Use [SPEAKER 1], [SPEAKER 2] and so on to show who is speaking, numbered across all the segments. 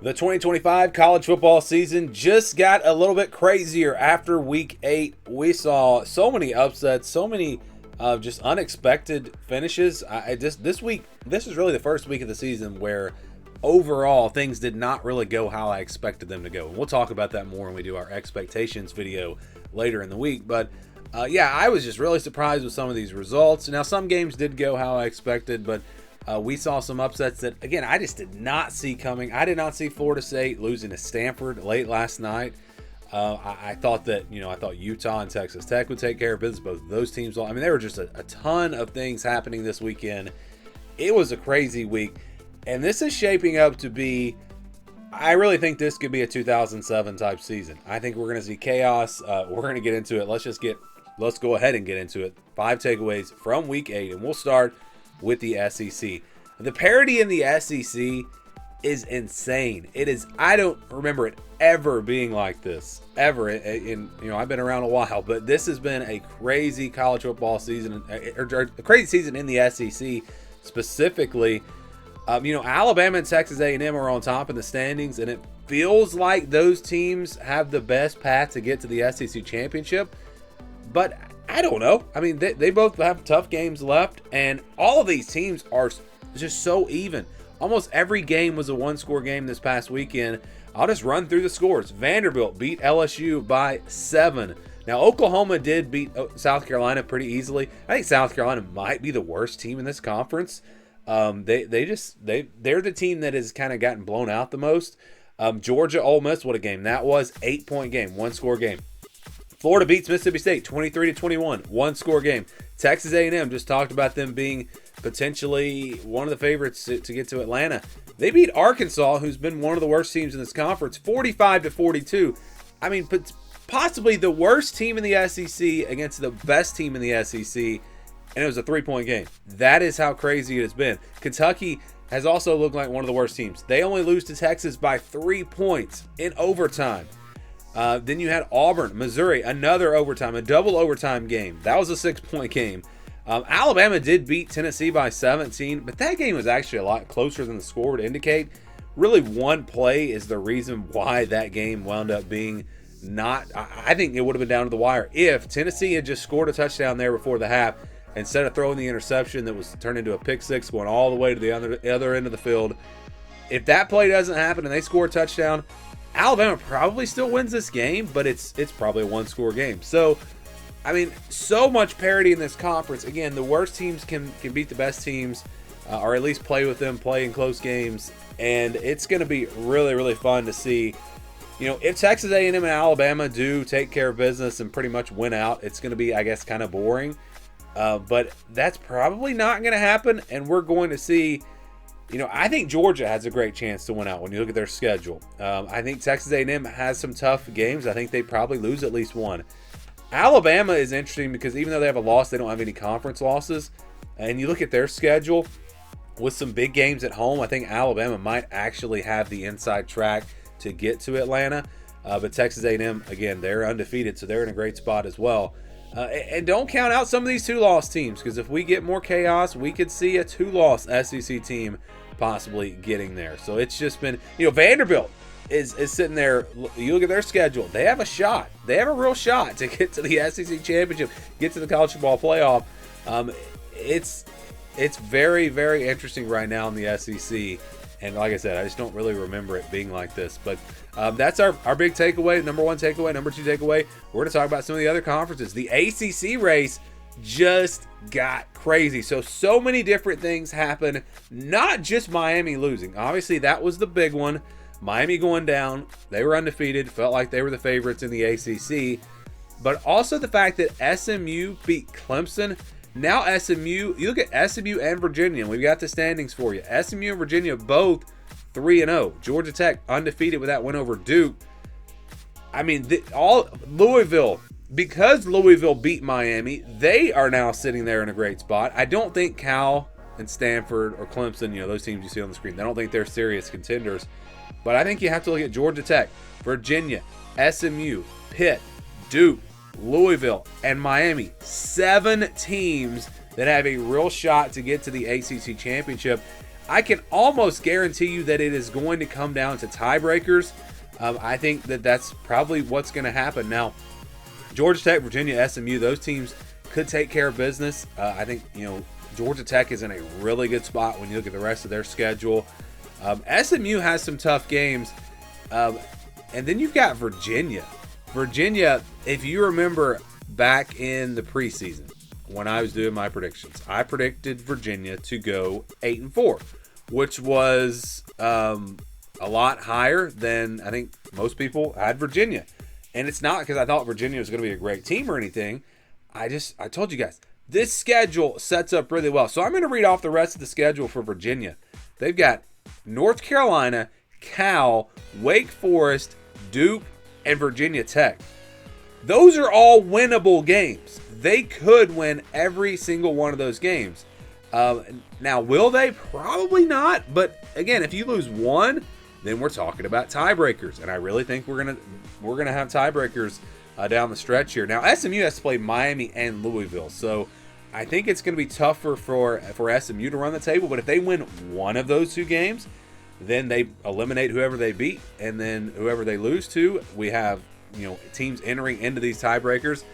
[SPEAKER 1] The 2025 college football season just got a little bit crazier after week 8. We saw so many upsets, so many just unexpected finishes. This week, this is really the first week of the season where overall things did not really go how I expected them to go. And we'll talk about that more when we do our expectations video later in the week. But yeah, I was just really surprised with some of these results. Now, some games did go how I expected, but we saw some upsets that, again, I just did not see coming. I did not see Florida State losing to Stanford late last night. I thought that, I thought Utah and Texas Tech would take care of business. Both of those teams. I mean, there were just a ton of things happening this weekend. It was a crazy week. And this is shaping up to be, I really think this could be a 2007 type season. I think we're going to see chaos. We're going to get into it. Let's go ahead and get into it. 5 takeaways from week 8. And we'll start with the SEC. The parity in the SEC is insane. It is. I don't remember it ever being like this ever. I've been around a while, but this has been a crazy college football season, or a crazy season in the SEC specifically. Alabama and Texas A&M are on top in the standings, and it feels like those teams have the best path to get to the SEC championship. But I don't know. I mean, they both have tough games left, and all of these teams are just so even. Almost every game was a one-score game this past weekend. I'll just run through the scores. Vanderbilt beat LSU by 7. Now, Oklahoma did beat South Carolina pretty easily. I think South Carolina might be the worst team in this conference. They're the team that has kind of gotten blown out the most. Georgia, Ole Miss, what a game that was. 8-point game, one-score game. Florida beats Mississippi State 23-21, one-score game. Texas A&M, just talked about them being potentially one of the favorites to get to Atlanta. They beat Arkansas, who's been one of the worst teams in this conference, 45-42. I mean, possibly the worst team in the SEC against the best team in the SEC, and it was a 3-point game. That is how crazy it has been. Kentucky has also looked like one of the worst teams. They only lose to Texas by 3 points in overtime. Then you had Auburn, Missouri, another overtime, a double overtime game. That was a 6-point game. Alabama did beat Tennessee by 17, but that game was actually a lot closer than the score would indicate. Really, one play is the reason why that game wound up being not. I think it would have been down to the wire if Tennessee had just scored a touchdown there before the half instead of throwing the interception that was turned into a pick six going all the way to the other end of the field. If that play doesn't happen and they score a touchdown, Alabama probably still wins this game, but it's probably a one-score game. So, I mean, so much parity in this conference. Again, the worst teams can beat the best teams, or at least play with them, play in close games, and it's going to be really, really fun to see. If Texas A&M and Alabama do take care of business and pretty much win out, it's going to be, I guess, kind of boring. But that's probably not going to happen, and we're going to see. I think Georgia has a great chance to win out when you look at their schedule. I think Texas A&M has some tough games. I think they probably lose at least one. Alabama is interesting because even though they have a loss, they don't have any conference losses. And you look at their schedule with some big games at home, I think Alabama might actually have the inside track to get to Atlanta. But Texas A&M, again, they're undefeated, so they're in a great spot as well. And don't count out some of these 2-loss teams, because if we get more chaos, we could see a 2-loss SEC team possibly getting there. So it's just been, Vanderbilt is sitting there. You look at their schedule. They have a shot. They have a real shot to get to the SEC championship, get to the college football playoff. It's very, very interesting right now in the SEC. And like I said, I just don't really remember it being like this. But that's our big takeaway, number 1 takeaway. Number 2 takeaway, we're going to talk about some of the other conferences. The ACC race just got crazy. So many different things happened, not just Miami losing. Obviously, that was the big one. Miami going down. They were undefeated, felt like they were the favorites in the ACC. But also the fact that SMU beat Clemson. Now SMU, you look at SMU and Virginia, and we've got the standings for you. SMU and Virginia both 3-0. Georgia Tech undefeated with that win over Duke. I mean, Louisville, because Louisville beat Miami, they are now sitting there in a great spot. I don't think Cal and Stanford or Clemson, those teams you see on the screen, I don't think they're serious contenders. But I think you have to look at Georgia Tech, Virginia, SMU, Pitt, Duke, Louisville, and Miami. 7 teams that have a real shot to get to the ACC championship. I can almost guarantee you that it is going to come down to tiebreakers. I think that that's probably what's going to happen. Now, Georgia Tech, Virginia, SMU, those teams could take care of business. I think, Georgia Tech is in a really good spot when you look at the rest of their schedule. SMU has some tough games. And then you've got Virginia. Virginia, if you remember back in the preseason when I was doing my predictions, I predicted Virginia to go 8-4, which was a lot higher than I think most people had Virginia. And it's not because I thought Virginia was going to be a great team or anything. I told you guys, this schedule sets up really well. So I'm going to read off the rest of the schedule for Virginia. They've got North Carolina, Cal, Wake Forest, Duke, and Virginia Tech. Those are all winnable games. They could win every single one of those games. Now, will they? Probably not. But again, if you lose one, then we're talking about tiebreakers, and I really think we're gonna have tiebreakers down the stretch here. Now, SMU has to play Miami and Louisville, so I think it's going to be tougher for SMU to run the table. But if they win one of those two games, then they eliminate whoever they beat, and then whoever they lose to, we have teams entering into these tiebreakers.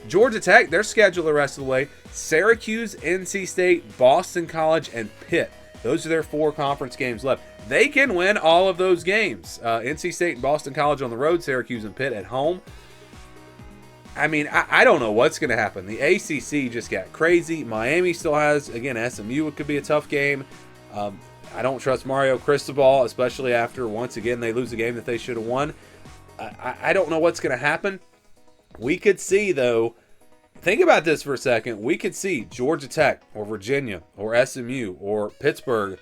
[SPEAKER 1] Georgia Tech, their schedule the rest of the way: Syracuse, NC State, Boston College, and Pitt. Those are their 4 conference games left. They can win all of those games. NC State and Boston College on the road, Syracuse and Pitt at home. I mean, I don't know what's going to happen. The ACC just got crazy. Miami still has, again, SMU. It could be a tough game. I don't trust Mario Cristobal, especially after, once again, they lose a game that they should have won. I don't know what's going to happen. We could see, though, think about this for a second. We could see Georgia Tech or Virginia or SMU or Pittsburgh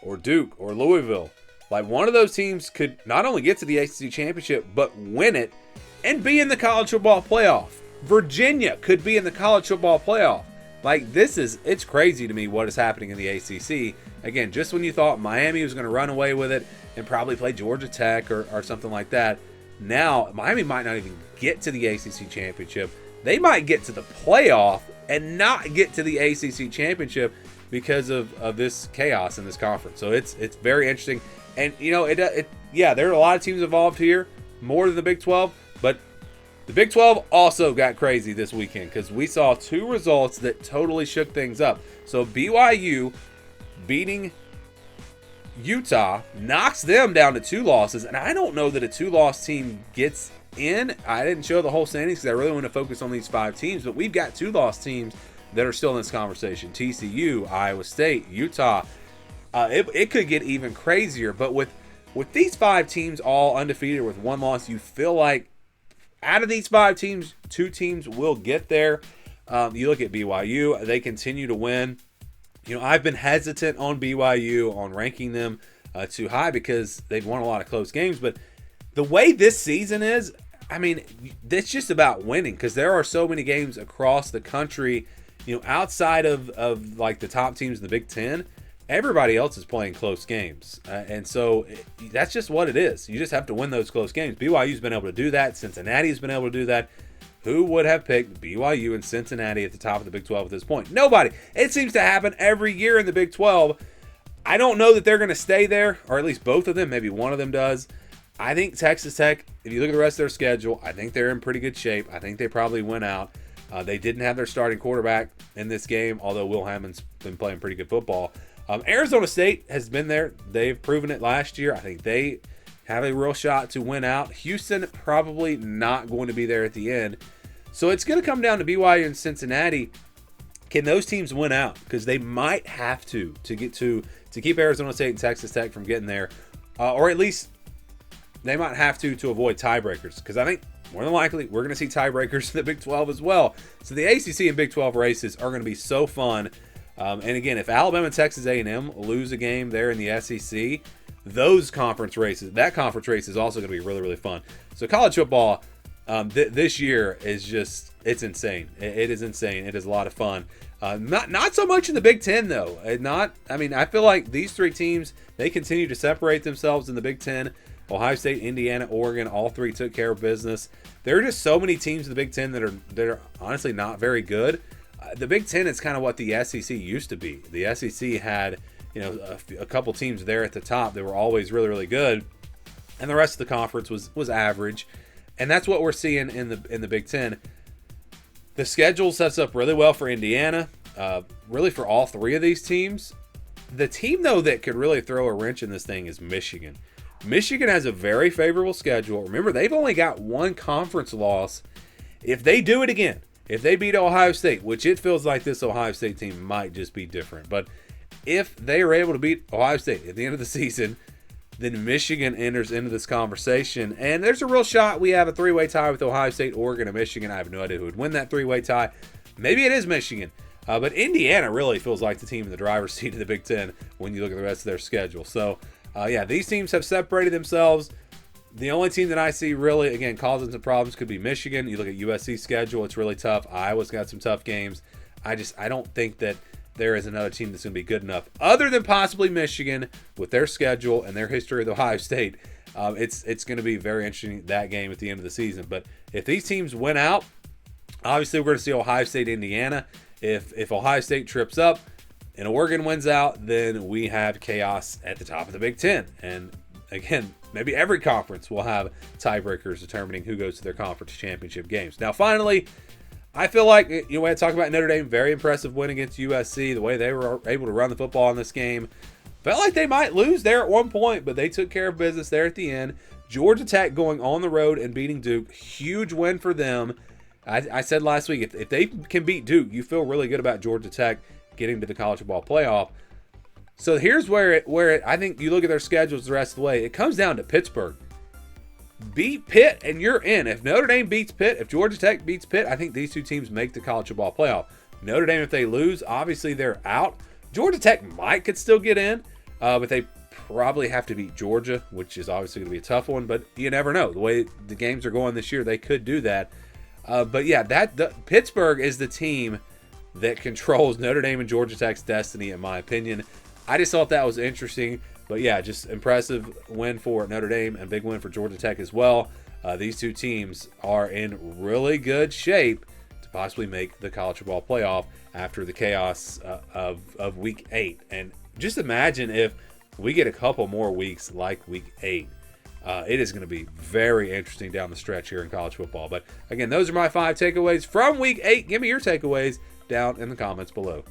[SPEAKER 1] or Duke or Louisville. Like, one of those teams could not only get to the ACC championship, but win it and be in the college football playoff. Virginia could be in the college football playoff. Like, it's crazy to me what is happening in the ACC. Again, just when you thought Miami was going to run away with it and probably play Georgia Tech or something like that, now Miami might not even get to the ACC championship. They might get to the playoff and not get to the ACC championship because of this chaos in this conference. So it's very interesting. And, there are a lot of teams involved here, more than the Big 12. But the Big 12 also got crazy this weekend because we saw 2 results that totally shook things up. So BYU beating Utah knocks them down to 2 losses. And I don't know that a 2-loss team gets in. I didn't show the whole standings because I really want to focus on these 5 teams. But we've got 2-loss teams that are still in this conversation. TCU, Iowa State, Utah. It could get even crazier. But with these 5 teams all undefeated with 1 loss, you feel like out of these 5 teams, 2 teams will get there. You look at BYU, they continue to win. I've been hesitant on BYU, on ranking them too high because they've won a lot of close games. But the way this season is, I mean, it's just about winning because there are so many games across the country, outside of like the top teams in the Big Ten. Everybody else is playing close games. And so that's just what it is. You just have to win those close games. BYU's been able to do that. Cincinnati's been able to do that. Who would have picked BYU and Cincinnati at the top of the Big 12 at this point? Nobody. It seems to happen every year in the Big 12. I don't know that they're going to stay there, or at least both of them. Maybe one of them does. I think Texas Tech, if you look at the rest of their schedule, I think they're in pretty good shape. I think they probably went out. They didn't have their starting quarterback in this game, although Will Hammond's been playing pretty good football. Arizona State has been there. They've proven it last year. I think they have a real shot to win out. Houston probably not going to be there at the end. So it's going to come down to BYU and Cincinnati. Can those teams win out? Because they might have to keep Arizona State and Texas Tech from getting there. Or at least they might have to avoid tiebreakers. Because I think more than likely we're going to see tiebreakers in the Big 12 as well. So the ACC and Big 12 races are going to be so fun. And again, if Alabama and Texas A&M lose a game there in the SEC, that conference race is also going to be really, really fun. So college football this year is it's insane. It is insane. It is a lot of fun. Not so much in the Big Ten, though. I feel like these 3 teams, they continue to separate themselves in the Big Ten. Ohio State, Indiana, Oregon, all 3 took care of business. There are just so many teams in the Big Ten that are honestly not very good. The Big Ten is kind of what the SEC used to be. The SEC had a couple teams there at the top that were always really, really good, and the rest of the conference was average. And that's what we're seeing in the Big Ten. The schedule sets up really well for Indiana, really for all three of these teams. The team, though, that could really throw a wrench in this thing is Michigan. Michigan has a very favorable schedule. Remember, they've only got one conference loss. If they do it again, if they beat Ohio State, which it feels like this Ohio State team might just be different, but if they are able to beat Ohio State at the end of the season, then Michigan enters into this conversation. And there's a real shot we have a three-way tie with Ohio State, Oregon, and Michigan. I have no idea who would win that three-way tie. Maybe it is Michigan. But Indiana really feels like the team in the driver's seat of the Big Ten when you look at the rest of their schedule. So, these teams have separated themselves. The only team that I see really, again, causing some problems could be Michigan. You look at USC's schedule, it's really tough. Iowa's got some tough games. I don't think that there is another team that's going to be good enough, other than possibly Michigan, with their schedule and their history with Ohio State. It's going to be very interesting, that game at the end of the season. But if these teams win out, obviously we're going to see Ohio State, Indiana. If Ohio State trips up and Oregon wins out, then we have chaos at the top of the Big Ten. And again, maybe every conference will have tiebreakers determining who goes to their conference championship games. Now, finally, I feel like, when I talk about Notre Dame, very impressive win against USC, the way they were able to run the football in this game. Felt like they might lose there at one point, but they took care of business there at the end. Georgia Tech going on the road and beating Duke, huge win for them. I said last week, if they can beat Duke, you feel really good about Georgia Tech getting to the college football playoff. So here's where I think you look at their schedules the rest of the way. It comes down to Pittsburgh. Beat Pitt and you're in. If Notre Dame beats Pitt, if Georgia Tech beats Pitt, I think these two teams make the college football playoff. Notre Dame, if they lose, obviously they're out. Georgia Tech could still get in, but they probably have to beat Georgia, which is obviously going to be a tough one, but you never know. The way the games are going this year, they could do that. But yeah, Pittsburgh is the team that controls Notre Dame and Georgia Tech's destiny, in my opinion. I just thought that was interesting. But yeah, just impressive win for Notre Dame and big win for Georgia Tech as well. These two teams are in really good shape to possibly make the college football playoff after the chaos of Week 8. And just imagine if we get a couple more weeks like Week 8. It is going to be very interesting down the stretch here in college football. But again, those are my 5 takeaways from Week 8. Give me your takeaways down in the comments below.